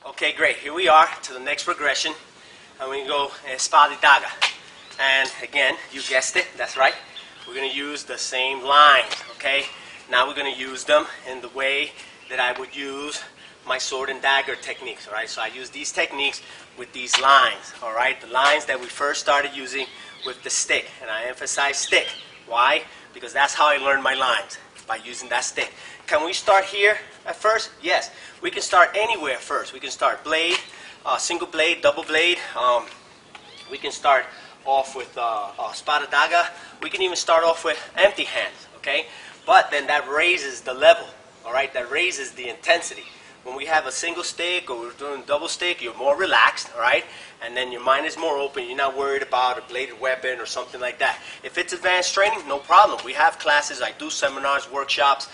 Okay, great. Here we are to the next progression. And we go Espada y Daga. And again, you guessed it, that's right. We're going to use the same lines, okay? Now we're going to use them in the way that I would use my sword and dagger techniques, all right? So I use these techniques with these lines, all right? The lines that we first started using with the stick. And I emphasize stick. Why? Because that's how I learned my lines, by using that stick. Can we start here at first? Yes. We can start anywhere first. We can start blade, single blade, double blade. We can start off with Espada y Daga. We can even start off with empty hands, okay? But then that raises the level, all right? That raises the intensity. When we have a single stick or we're doing double stick, you're more relaxed, all right? And then your mind is more open. You're not worried about a bladed weapon or something like that. If it's advanced training, no problem. We have classes. I do seminars, workshops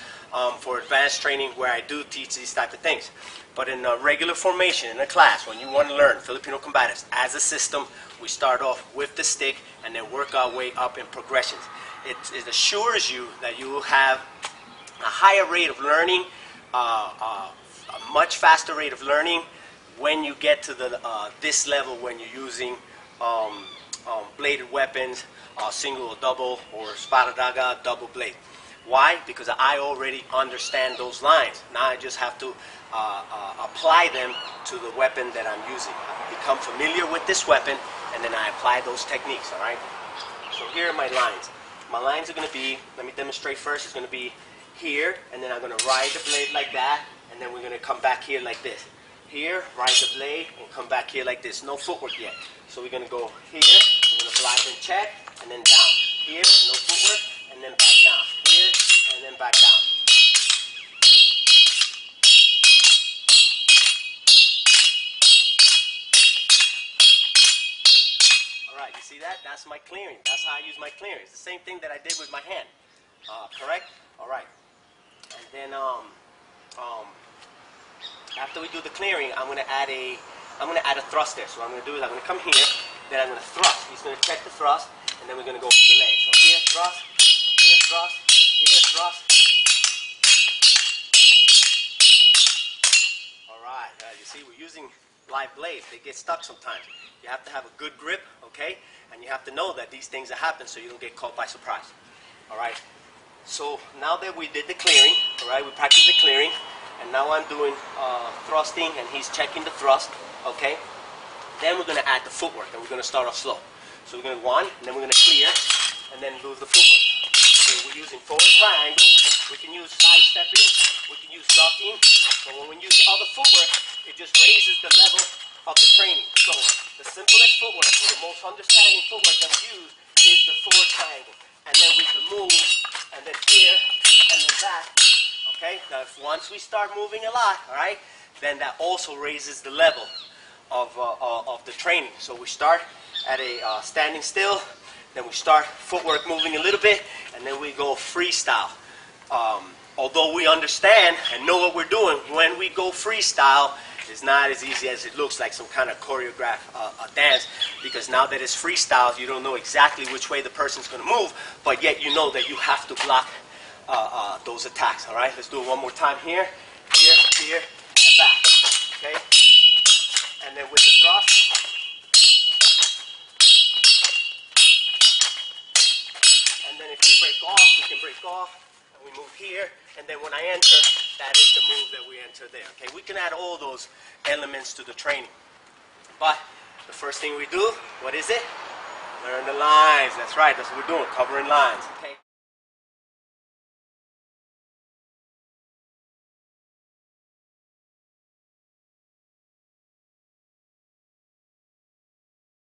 for advanced training where I do teach these type of things. But in a regular formation, in a class, when you want to learn Filipino Combatives as a system, we start off with the stick and then work our way up in progressions. It assures you that you will have a higher rate of learning, a much faster rate of learning when you get to the this level, when you're using bladed weapons, single or double, or Espada y Daga, double blade. Why? Because I already understand those lines. Now I just have to apply them to the weapon that I'm using. I become familiar with this weapon, and then I apply those techniques, all right? So here are my lines. My lines are going to be, let me demonstrate first, it's going to be here, and then I'm going to ride the blade like that, and then we're going to come back here like this. Here, ride the blade, and come back here like this. No footwork yet. So we're going to go here, we're going to block and check, and then down. Here, no footwork, and then back down. Here, and then back down. Alright, you see that? That's my clearing. That's how I use my clearing. It's the same thing that I did with my hand. Correct? Alright. And then, after we do the clearing, I'm going to add a thrust there. So what I'm going to do is I'm going to come here, then I'm going to thrust. He's going to check the thrust, and then we're going to go for the leg. So here, thrust, here, thrust, here, thrust. Alright, you see, we're using live blades. They get stuck sometimes. You have to have a good grip, okay? And you have to know that these things happen so you don't get caught by surprise. Alright, so now that we did the clearing, alright, we practiced the clearing, and now I'm doing thrusting, and he's checking the thrust, okay? Then we're going to add the footwork, and we're going to start off slow. So we're going to one, and then we're going to clear, and then do the footwork. Okay, we're using forward triangle. We can use side stepping. We can use ducking. But when we use other footwork, it just raises the level of the training. So the simplest footwork, or the most understanding footwork that we use, is the forward triangle. And then we can move, and then here, and then back. Okay, now if once we start moving a lot, all right, then that also raises the level of the training. So we start at a standing still, then we start footwork moving a little bit, and then we go freestyle. Although we understand and know what we're doing, when we go freestyle, it's not as easy as it looks, like some kind of choreographed dance, because now that it's freestyle, you don't know exactly which way the person's going to move, but yet you know that you have to block those attacks. All right, let's do it one more time here, here, here, and back. Okay, and then with the thrust, and then if we break off, we can break off, and we move here, and then when I enter, that is the move that we enter there. Okay, we can add all those elements to the training, but the first thing we do, what is it? Learn the lines. That's right. That's what we're doing, covering lines. Okay.